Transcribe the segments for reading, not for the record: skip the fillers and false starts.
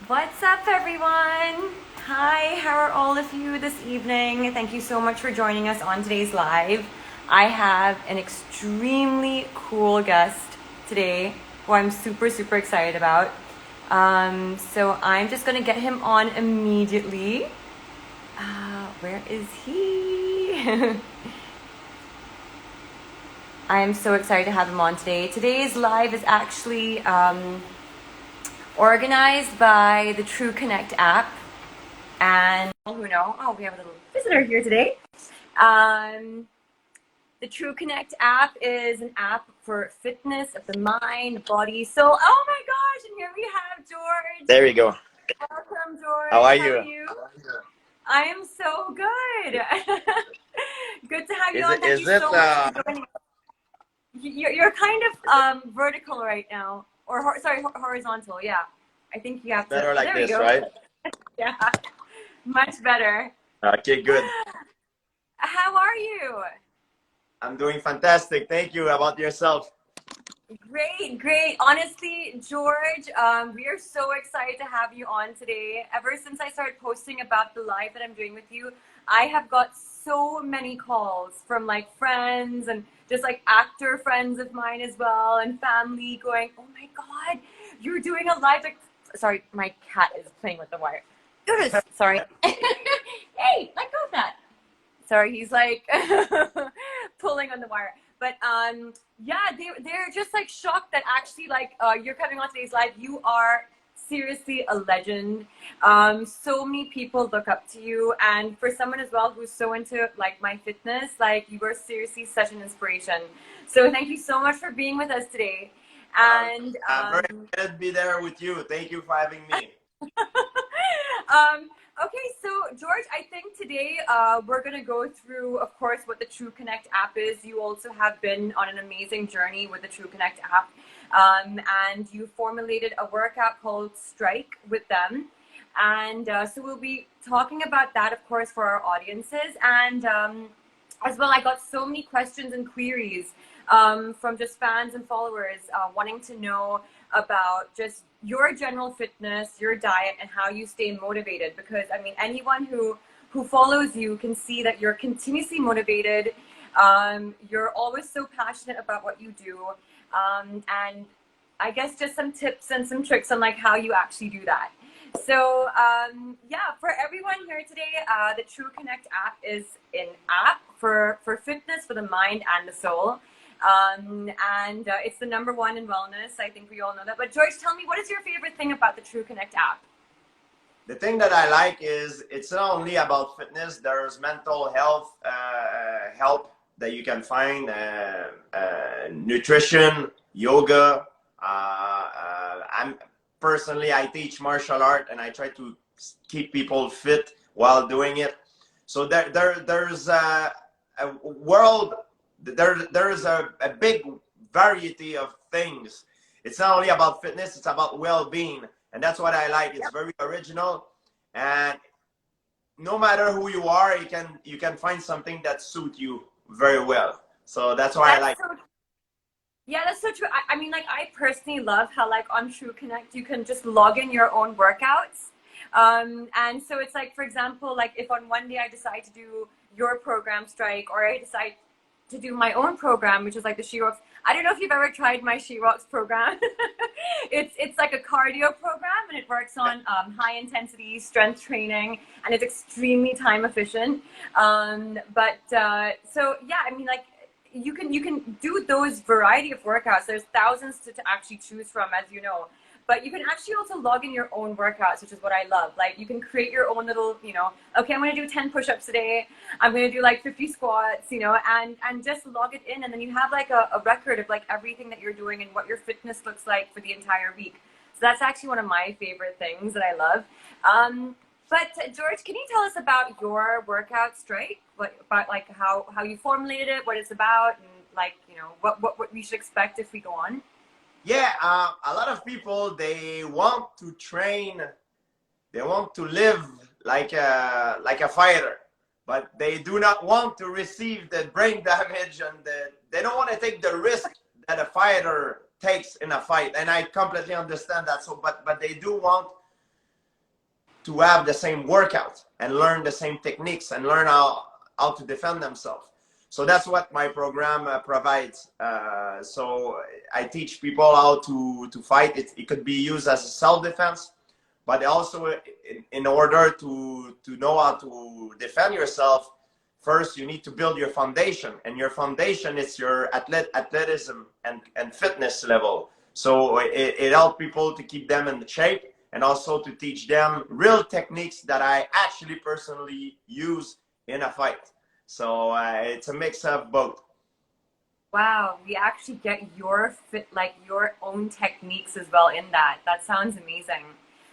What's up, everyone? Hi, how are all of you this evening? Thank you so much for joining us on today's live. I have an extremely cool guest today who I'm super excited about. So I'm just gonna get him on immediately. Where is he? I am so excited to have him on today. Today's live is actually organized by the True Connect app. And who know, oh, we have a little visitor here today. The True Connect app is an app for fitness of the mind, body, soul. Oh my gosh, and here we have George. There you go. Welcome, George. How are How are you? you? I am so good. Good to have you Is on. it Thank is you it so much for joining us. You're kind of vertical right now, or sorry, horizontal. Yeah, I think you have to. better like There we this, go. right? Yeah, much better. Okay, good. How are you? I'm doing fantastic. Thank you. How about yourself? Great. Honestly, George, we are so excited to have you on today. Ever since I started posting about the live that I'm doing with you, I have got so many calls from like friends and just like actor friends of mine as well and family going, "Oh my God, you're doing a live." Like, sorry, my cat is playing with the wire. Sorry. Hey, let go of that. Sorry, he's like pulling on the wire. But yeah, they're just like shocked that actually like you're coming on today's live. You are seriously a legend. So many people look up to you, and for someone as well who's so into like my fitness, like you are seriously such an inspiration. So thank you so much for being with us today. And I'm very excited to be there with you. Thank you for having me. Okay, so George, I think today we're going to go through, of course, what the True Connect app is. You also have been on an amazing journey with the True Connect app, and you formulated a workout called Strike with them. And so we'll be talking about that, of course, for our audiences. And as well, I got so many questions and queries from just fans and followers wanting to know about just your general fitness, your diet, and how you stay motivated. Because I mean, anyone who follows you can see that you're continuously motivated. You're always so passionate about what you do, and I guess just some tips and some tricks on like how you actually do that. So yeah, for everyone here today, the True Connect app is an app for fitness for the mind and the soul. And it's the #1 in wellness. I think we all know that. But George, tell me, what is your favorite thing about the True Connect app? The thing that I like is it's not only about fitness. There's mental health help that you can find, nutrition, yoga. I'm personally I teach martial art and I try to keep people fit while doing it. So there's a world. There's a big variety of things. It's not only about fitness; it's about well-being, and that's what I like. It's very original, and no matter who you are, you can find something that suits you very well. So that's why I That's like. so Yeah, that's so true. I mean, like, I personally love how, like, on True Connect, you can just log in your own workouts. And so it's like, for example, like, if on one day I decide to do your program Strike, or I decide to do my own program, which is like the She Rocks. I don't know if you've ever tried my She Rocks program. It's like a cardio program, and it works on high intensity strength training, and it's extremely time efficient. So yeah, I mean, like, you can do those variety of workouts. There's thousands to actually choose from, as you know. But you can actually also log in your own workouts, which is what I love. Like, you can create your own little, okay, I'm going to do 10 push-ups today. I'm going to do like 50 squats, and just log it in. And then you have like a record of like everything that you're doing and what your fitness looks like for the entire week. So that's actually one of my favorite things that I love. But George, can you tell us about your workout Strike? What about like how you formulated it, what it's about, and like what we should expect if we go on? Yeah, a lot of people they want to train, they want to live like a fighter, but they do not want to receive the brain damage and they don't want to take the risk that a fighter takes in a fight. And I completely understand that. So, but they do want to have the same workout and learn the same techniques and learn how to defend themselves. So that's what my program provides. So I teach people how to fight. It could be used as a self-defense, but also in order to know how to defend yourself, first you need to build your foundation, and your foundation is your athleticism and fitness level. So it helps people to keep them in shape, and also to teach them real techniques that I actually personally use in a fight. So it's a mix of both. Wow, we actually get your your own techniques as well in that. That sounds amazing.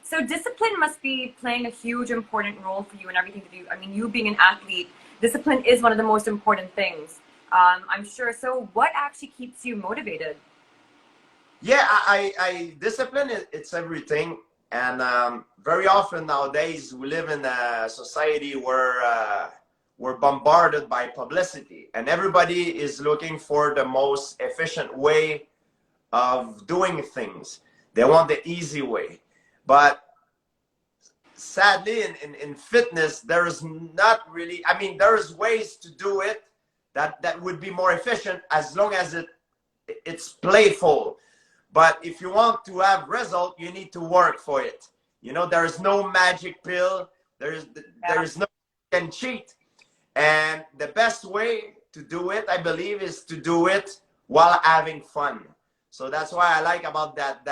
So discipline must be playing a huge important role for you in everything to do. I mean, you being an athlete, discipline is one of the most important things. I'm sure. So what actually keeps you motivated? Yeah, I discipline it's everything. And very often nowadays we live in a society where we're bombarded by publicity, and everybody is looking for the most efficient way of doing things. They want the easy way. But sadly, in fitness, there's not really, I mean, there's ways to do it that would be more efficient as long as it's playful. But if you want to have result, you need to work for it. You know, there's no magic pill. There's no you can cheat. And the best way to do it, I believe, is to do it while having fun. So that's why I like about that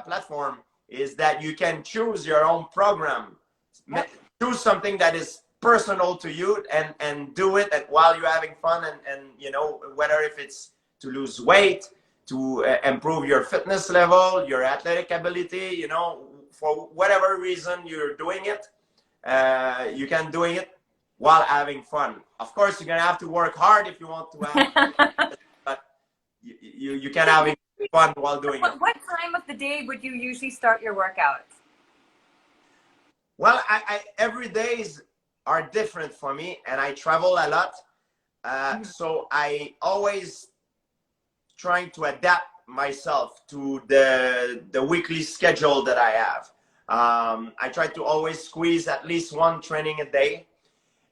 platform is that you can choose your own program. Yep. Choose something that is personal to you and do it while you're having fun, and you know, whether if it's to lose weight, to improve your fitness level, your athletic ability, you know, for whatever reason you're doing it, you can do it while having fun. Of course, you're gonna have to work hard if you want to have, but you can have fun while doing it. What time of the day would you usually start your workouts? Well, every days are different for me, and I travel a lot, so I always trying to adapt myself to the weekly schedule that I have. I try to always squeeze at least one training a day.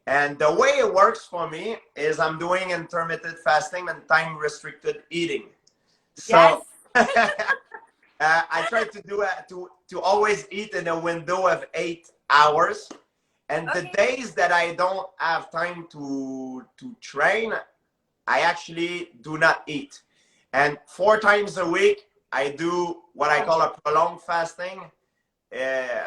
And the way it works for me is I'm doing intermittent fasting and time restricted eating. So Yes. I try to do to always eat in a window of 8 hours. And the Okay. days that I don't have time to train, I actually do not eat. And 4 times a week, I do what I call a prolonged fasting,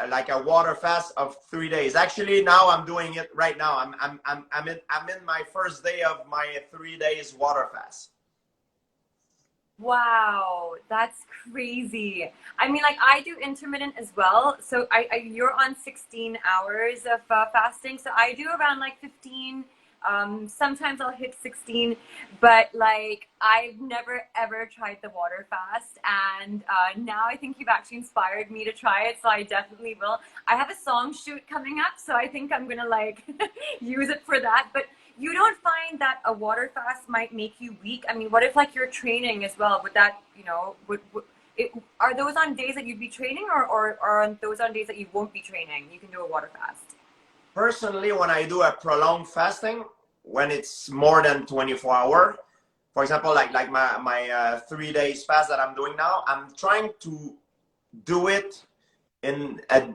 like a water fast of 3 days. Actually, now I'm doing it right now. I'm in my first day of my 3 days water fast. Wow, that's crazy. I mean, like I do intermittent as well. So you're on 16 hours of fasting. So I do around like 15. Sometimes I'll hit 16, but like I've never ever tried the water fast. And now I think you've actually inspired me to try it. So I definitely will. I have a song shoot coming up. So I think I'm going to like use it for that. But you don't find that a water fast might make you weak? I mean, what if like you're training as well? Would that, you know, are those on days that you'd be training, or are those on days that you won't be training? You can do a water fast. Personally, when I do a prolonged fasting, when it's more than 24 hours, for example, like my 3 days fast that I'm doing now, I'm trying to do it the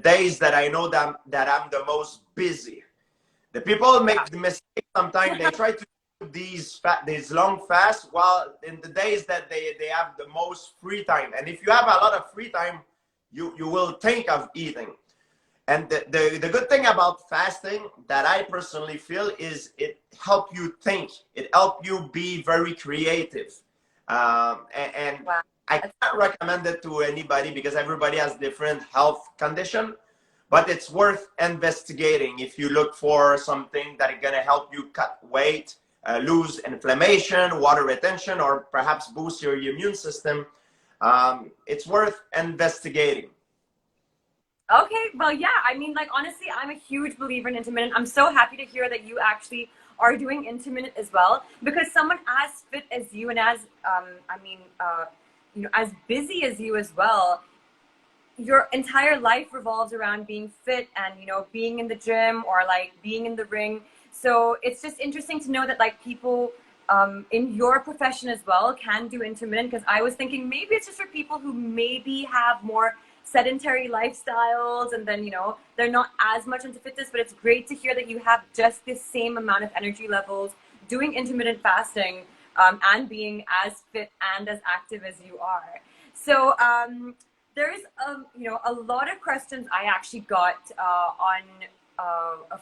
days that I know that I'm the most busy. The people make the mistake sometimes. They try to do these long fasts while in the days that they have the most free time. And if you have a lot of free time, you will think of eating. And the good thing about fasting that I personally feel is it helps you think. It helps you be very creative. And Wow. I can't recommend it to anybody because everybody has different health condition. But it's worth investigating if you look for something that is going to help you cut weight, lose inflammation, water retention, or perhaps boost your immune system. It's worth investigating. Okay, well, yeah, I mean, like, honestly, I'm a huge believer in intermittent. I'm so happy to hear that you actually are doing intermittent as well, because someone as fit as you and as, you know, as busy as you as well, your entire life revolves around being fit and, you know, being in the gym or like being in the ring. So it's just interesting to know that like people in your profession as well can do intermittent, because I was thinking maybe it's just for people who maybe have more sedentary lifestyles and then, you know, they're not as much into fitness. But it's great to hear that you have just the same amount of energy levels doing intermittent fasting, and being as fit and as active as you are. So there's you know, a lot of questions I actually got on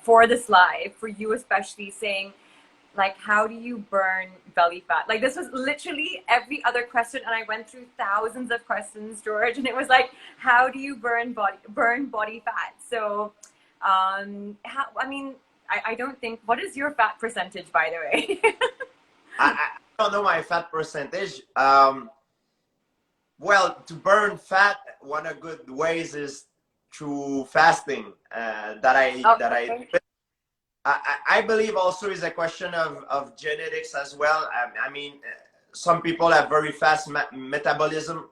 for this live for you, especially saying like, how do you burn belly fat? Like, this was literally every other question, and I went through thousands of questions, George, and it was like, how do you burn body fat? So how, I mean, I don't think, what is your fat percentage, by the way? I don't know my fat percentage. Well, to burn fat, one of good ways is through fasting. Okay. I believe also is a question of genetics as well. I mean, some people have very fast metabolism,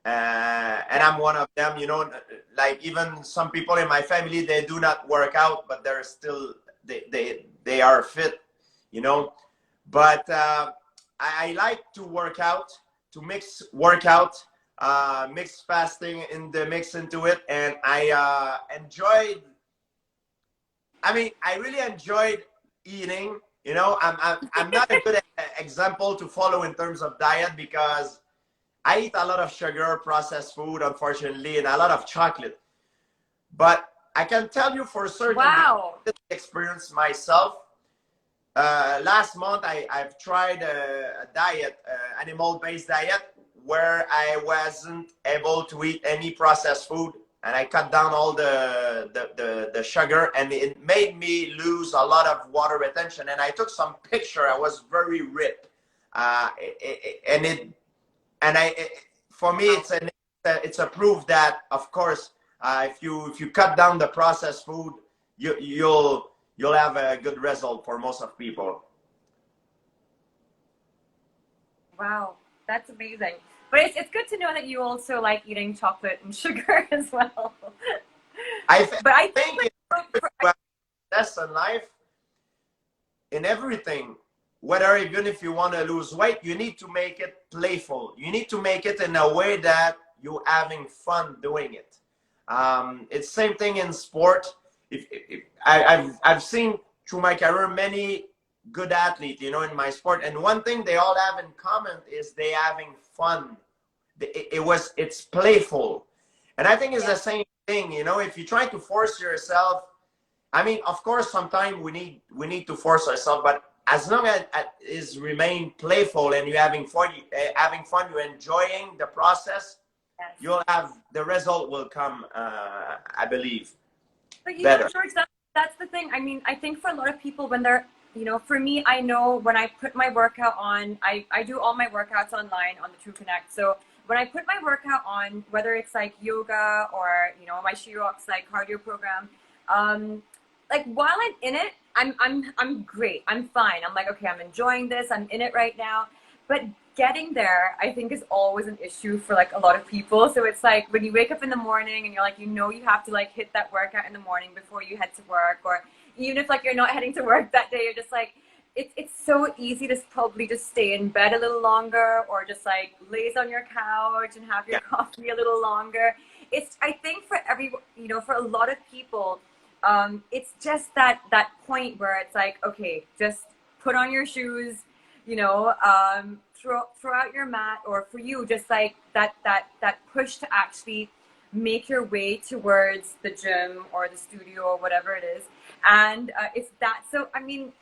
and I'm one of them. You know, like even some people in my family, they do not work out, but they're still they are fit. You know, but I like to work out, to mix workout, mix fasting in the mix into it, and I enjoyed. I mean, I really enjoyed eating. You know, I'm not a good example to follow in terms of diet because I eat a lot of sugar, processed food, unfortunately, and a lot of chocolate. But I can tell you for certain, because Wow. I experienced myself. Last month, I've tried a diet, animal-based diet, where I wasn't able to eat any processed food, and I cut down all the sugar, and it made me lose a lot of water retention. And I took some picture. I was very ripped, and for me, it's a proof that, of course, if you cut down the processed food, you'll have a good result for most of people. Wow, that's amazing. But it's good to know that you also like eating chocolate and sugar as well. But I think think like, that's in life, in everything, whether even if you want to lose weight, you need to make it playful. You need to make it in a way that you're having fun doing it. It's same thing in sport. I've seen through my career many good athletes, you know, in my sport, and one thing they all have in common is they having fun. It's playful, and I think it's yeah. the same thing. You know, if you try to force yourself, I mean, of course, sometimes we need to force ourselves, but as long as it is remain playful and you're having fun, you're enjoying the process, Yes. you'll have the result will come. I believe But you know, better. George, that's the thing. I mean, I think for a lot of people, when they're, you know, for me, I know when I put my workout on, I do all my workouts online on the True Connect. So when I put my workout on, whether it's like yoga or, you know, my She Rocks like cardio program, like while I'm in it, I'm great. I'm fine. I'm like, okay, I'm enjoying this. I'm in it right now. But getting there, I think, is always an issue for like a lot of people. So it's like when you wake up in the morning and you're like, you know, you have to like hit that workout in the morning before you head to work, or even if like you're not heading to work that day, you're just like, it's so easy to probably just stay in bed a little longer, or just like laze on your couch and have your Yeah. coffee a little longer. It's, I think for every, you know, for a lot of people, it's just that point where it's like, okay, just put on your shoes, you know, throw out your mat, or for you, just like that push to actually make your way towards the gym or the studio or whatever it is. And it's that. So I mean,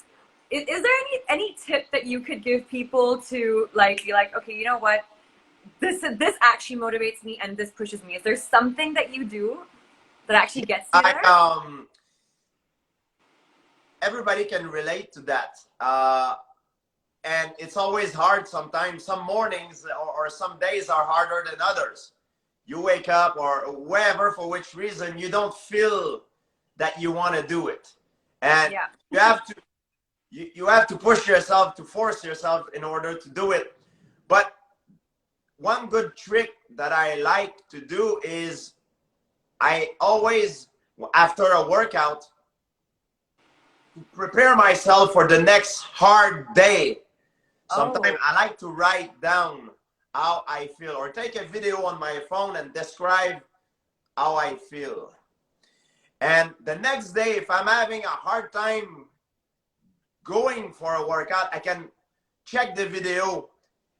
is there any tip that you could give people to like be like, okay, you know what, this actually motivates me and this pushes me? Is there something that you do that actually gets you I there? Everybody can relate to that. And it's always hard sometimes. Some mornings or some days are harder than others. You wake up or wherever, for which reason, you don't feel that you want to do it. And Yeah. you have to you have to push yourself, to force yourself in order to do it. But one good trick that I like to do is I always, after a workout, prepare myself for the next hard day. Sometimes Oh, I like to write down how I feel, or take a video on my phone and describe how I feel. And the next day, if I'm having a hard time going for a workout, I can check the video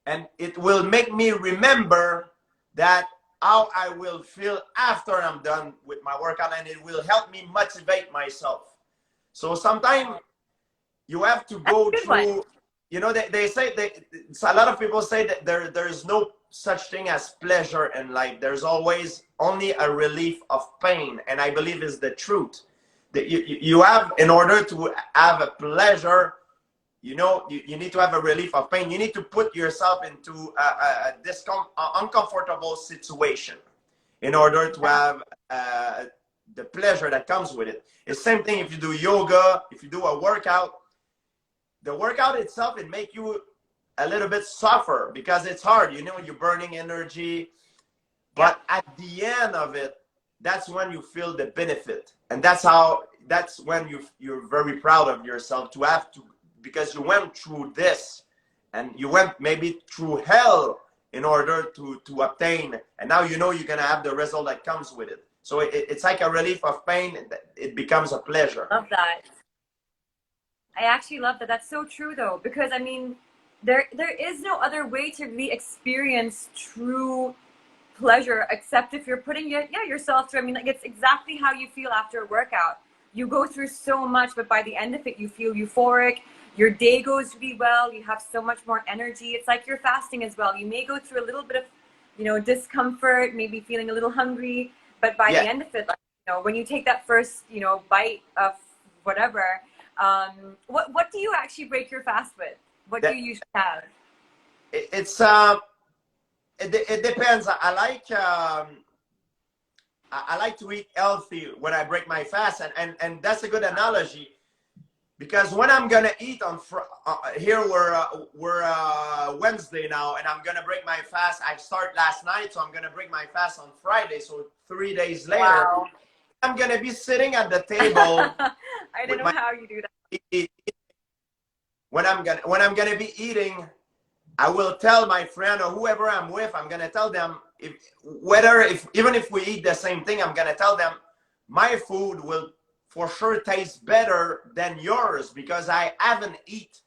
and it will make me remember that how I will feel after I'm done with my workout, and it will help me motivate myself. So sometimes you have to that's go a good one. through, you know, they say a lot of people say that there's no such thing as pleasure in life. There's always only a relief of pain, and I believe is the truth. That you have, in order to have a pleasure, you know, you need to have a relief of pain. You need to put yourself into a uncomfortable situation in order to have the pleasure that comes with it. It's the same thing if you do yoga, if you do a workout. The workout itself, it make you a little bit suffer because it's hard. You know, you're burning energy, Yeah. but at the end of it, that's when you feel the benefit, and that's when you're very proud of yourself to have to, because you went through this, and you went maybe through hell in order to obtain, and now you know you're gonna have the result that comes with it. So it's like a relief of pain. It becomes a pleasure. Love that. I actually love that. That's so true though, because I mean, there is no other way to really experience true pleasure except if you're putting yourself through. I mean, like it's exactly how you feel after a workout. You go through so much, but by the end of it, you feel euphoric. Your day goes really well. You have so much more energy. It's like you're fasting as well. You may go through a little bit of, discomfort, maybe feeling a little hungry, but by Yeah, the end of it, like, when you take that first, bite of whatever, what do you actually break your fast with? What do that you usually have? it's it depends. I like to eat healthy when I break my fast, and that's a good analogy, because when I'm gonna eat on here we're Wednesday now, and I'm gonna break my fast. I start last night, so I'm gonna break my fast on Friday. So 3 days later, Wow. I'm gonna be sitting at the table I don't with know my how you do that. when I'm gonna be eating. I will tell my friend or whoever I'm with, I'm gonna tell them, if even if we eat the same thing, I'm gonna tell them my food will for sure taste better than yours because I haven't eaten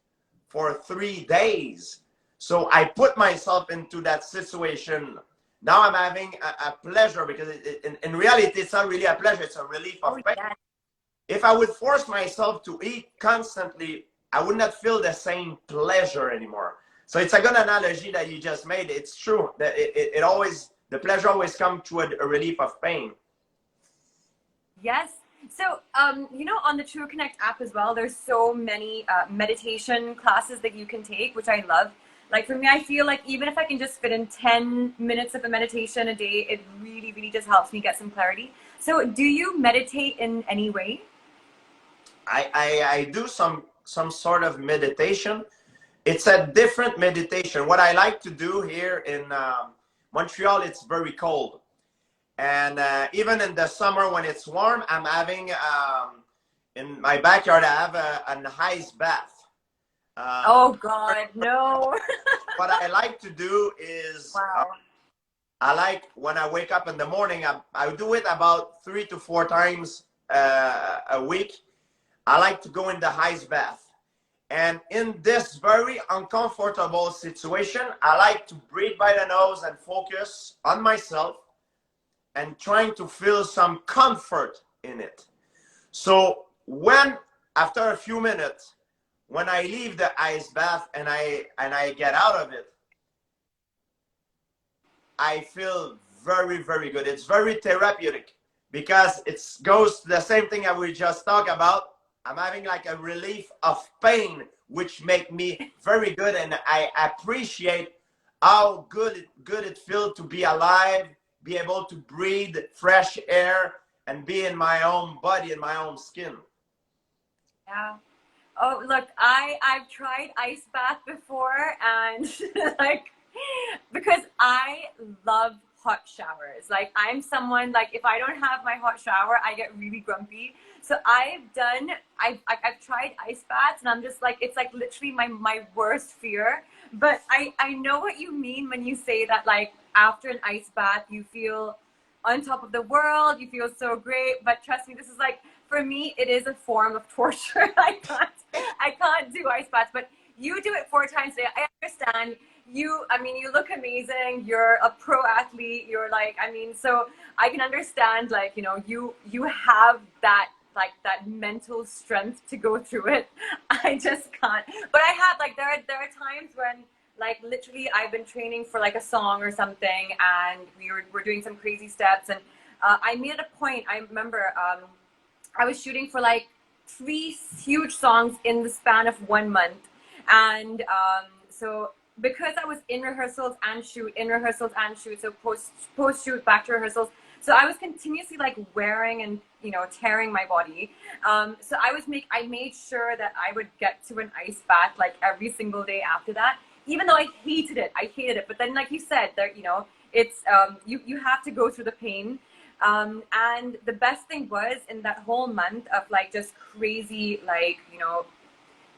for 3 days. So I put myself into that situation. Now I'm having a pleasure, because in reality it's not really a pleasure, it's a relief Oh, of pain. yeah. If I would force myself to eat constantly, I would not feel the same pleasure anymore. So it's a good analogy that you just made. It's true that it always, the pleasure always comes through a relief of pain. Yes. So, on the True Connect app as well, there's so many meditation classes that you can take, which I love. Like for me, I feel like even if I can just fit in 10 minutes of a meditation a day, it really, really just helps me get some clarity. So, do you meditate in any way? I do some sort of meditation. It's a different meditation. What I like to do here in Montreal, it's very cold. And even in the summer when it's warm, I'm having, in my backyard, I have an ice bath. Um, Oh God, no. what I like to do is, Wow. I like when I wake up in the morning, I do it about 3 to 4 times a week. I like to go in the ice bath. And in this very uncomfortable situation, I like to breathe by the nose and focus on myself and trying to feel some comfort in it. So when, after a few minutes, when I leave the ice bath and I get out of it, I feel very, very good. It's very therapeutic because it goes to the same thing that we just talked about. I'm having like a relief of pain, which make me very good, and I appreciate how good it feels to be alive, be able to breathe fresh air, and be in my own body, in my own skin. Yeah. Oh, look, I've tried ice bath before, and like, because I love hot showers. Like I'm someone, like if I don't have my hot shower, I get really grumpy. So I've tried ice baths, and I'm just like, it's like literally my worst fear. But I know what you mean when you say that, like after an ice bath you feel on top of the world, you feel so great. But trust me, this is like, for me it is a form of torture. I can't do ice baths, but you do it 4 times a day. I understand. I mean, you look amazing. You're a pro athlete. You're like, I mean, so I can understand, like, you know, you have that, like that mental strength to go through it. I just can't. But I have, like, there are times when, like, literally I've been training for like a song or something, and we're doing some crazy steps, and I made it a point. I remember I was shooting for like 3 huge songs in the span of 1 month, and so because I was in rehearsals and shoot, so post shoot, back to rehearsals, so I was continuously like wearing and, you know, tearing my body. So I made sure that I would get to an ice bath like every single day after that, even though I hated it. But then, like you said, there, you know, it's you have to go through the pain. And the best thing was, in that whole month of like just crazy, like, you know,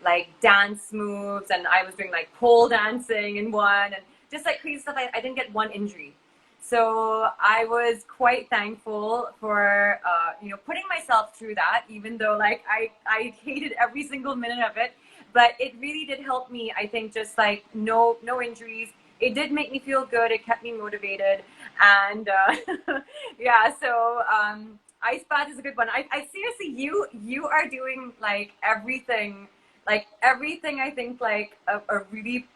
like dance moves, and I was doing like pole dancing in one, and just like crazy stuff, I didn't get one injury. So I was quite thankful for you know, putting myself through that, even though like I hated every single minute of it. But it really did help me, I think, just like no injuries. It did make me feel good. It kept me motivated. And yeah, so ice bath is a good one. I seriously, you are doing like everything, I think, like a really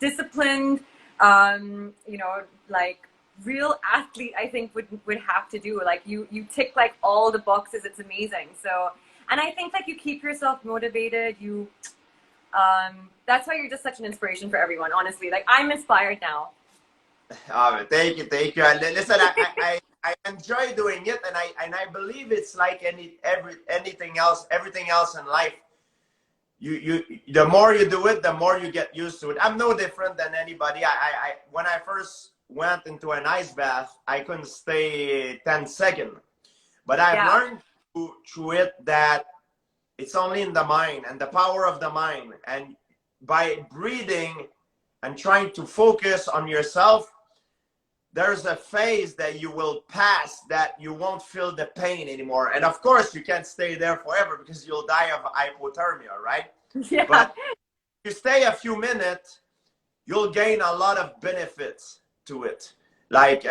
disciplined, you know, like real athlete, I think would have to do. Like you tick like all the boxes. It's amazing. So, and I think like you keep yourself motivated. That's why you're just such an inspiration for everyone, honestly. Like I'm inspired now. Thank you, thank you. And listen, I enjoy doing it, and I believe it's like anything else, everything else in life. You the more you do it, the more you get used to it. I'm no different than anybody. I when I first went into an ice bath, I couldn't stay 10 seconds. But I've learned through it that it's only in the mind, and the power of the mind. And by breathing and trying to focus on yourself, there's a phase that you will pass that you won't feel the pain anymore. And of course, you can't stay there forever because you'll die of hypothermia, right? Yeah. But if you stay a few minutes, you'll gain a lot of benefits to it, like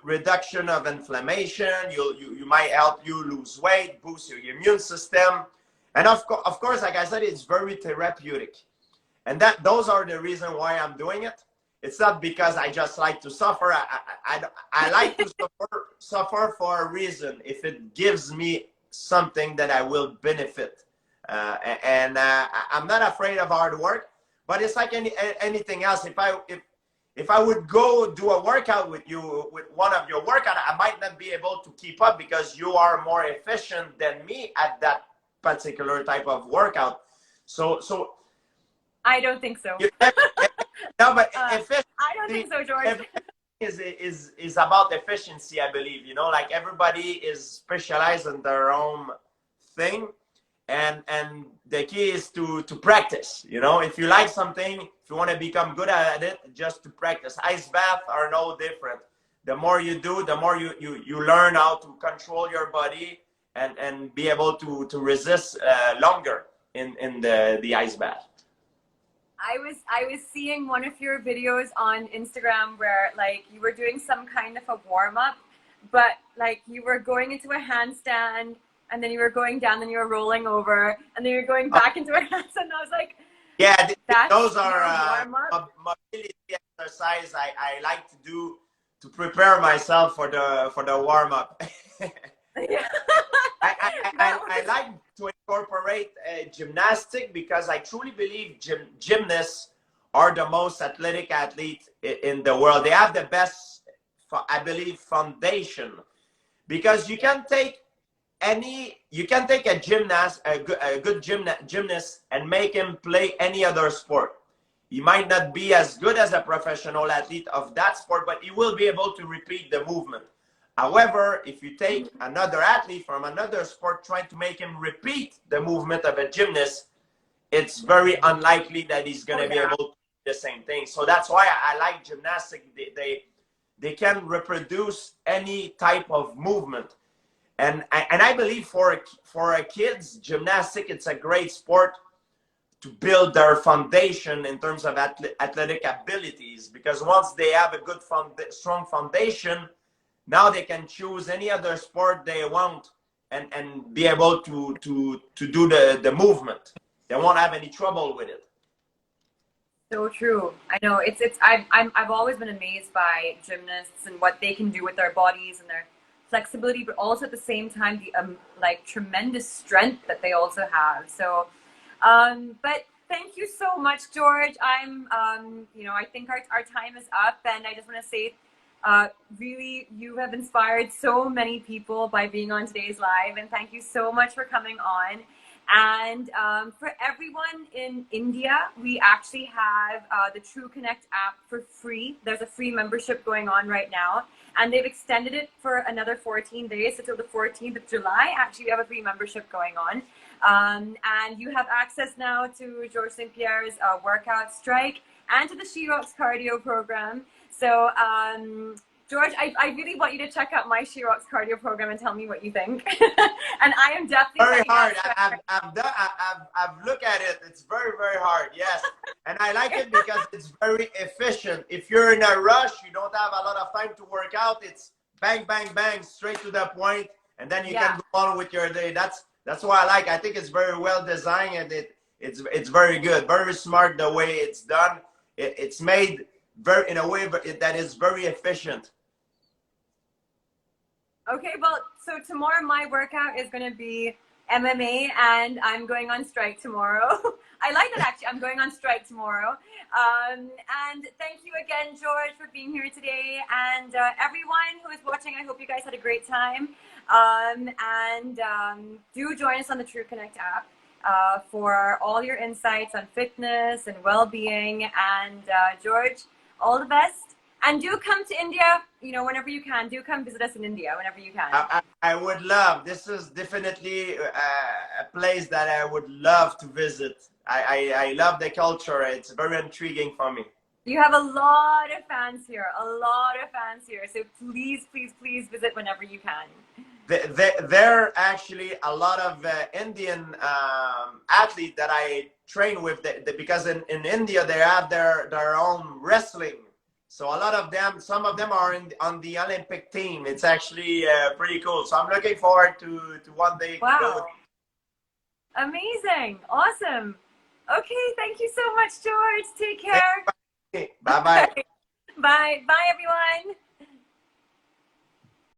reduction of inflammation. You might help you lose weight, boost your immune system, and of course, like I said, it's very therapeutic. And those are the reason why I'm doing it. It's not because I just like to suffer. I like to suffer for a reason. If it gives me something that I will benefit, and I'm not afraid of hard work. But it's like anything else. If I would go do a workout with you, with one of your workout, I might not be able to keep up because you are more efficient than me at that particular type of workout. So I don't think so. No, but I don't think so, George. Is about efficiency, I believe. You know, like everybody is specialized in their own thing, and the key is to practice. You know, if you like something, if you want to become good at it, just to practice. Ice baths are no different. The more you do, the more you learn how to control your body and be able to resist longer in the ice bath. I was seeing one of your videos on Instagram where like you were doing some kind of a warm up, but like you were going into a handstand, and then you were going down, then you were rolling over, and then you're going back into a handstand. And I was like, yeah, those your are mobility exercise I like to do to prepare myself for the warm up. Yeah. I like to incorporate gymnastic because I truly believe gymnasts are the most athletic athletes in the world. They have the best, I believe, foundation, because you can take a gymnast, a good gymnast, and make him play any other sport. He might not be as good as a professional athlete of that sport, but he will be able to repeat the movement. However, if you take another athlete from another sport trying to make him repeat the movement of a gymnast, it's very unlikely that he's going to be able to do the same thing. So that's why I like gymnastics. They can reproduce any type of movement. And I believe for a kids, gymnastics, it's a great sport to build their foundation in terms of athletic abilities, because once they have a good strong foundation, now they can choose any other sport they want and be able to do the movement. They won't have any trouble with it. So true. I know I've always been amazed by gymnasts and what they can do with their bodies and their flexibility, but also at the same time the like tremendous strength that they also have. So but thank you so much, George. You know, I think our time is up, and I just want to say, really, you have inspired so many people by being on today's live, and thank you so much for coming on. And for everyone in India, we actually have the True Connect app for free. There's a free membership going on right now, and they've extended it for another 14 days, so till the 14th of July. Actually, we have a free membership going on. And you have access now to George St. Pierre's workout strike and to the She Rocks cardio program. So, George, I really want you to check out my She Rocks cardio program and tell me what you think. And I am definitely very hard. I've looked at it. It's very, very hard. Yes, and I like it because it's very efficient. If you're in a rush, you don't have a lot of time to work out. It's bang, bang, bang, straight to the point, and then you can go on with your day. That's why I like. I think it's very well designed, and it's very good, very smart the way it's done. It's made in a way that is very efficient. Okay, well, so tomorrow my workout is going to be MMA, and I'm going on strike tomorrow. I like that, actually. I'm going on strike tomorrow. And thank you again, George, for being here today. And everyone who is watching, I hope you guys had a great time. Do join us on the True Connect app for all your insights on fitness and well-being. And George, all the best. And do come to India, you know, whenever you can. Do come visit us in India whenever you can. I would love. This is definitely a place that I would love to visit. I love the culture. It's very intriguing for me. You have a lot of fans here. A lot of fans here. So please, please, please visit whenever you can. There are actually a lot of Indian athletes that I train with, because in India they have their own wrestling. So a lot of them, some of them are on the Olympic team. It's actually pretty cool. So I'm looking forward to one day. Wow. Amazing. Awesome. Okay. Thank you so much, George. Take care. Bye-bye. Bye. Bye, everyone.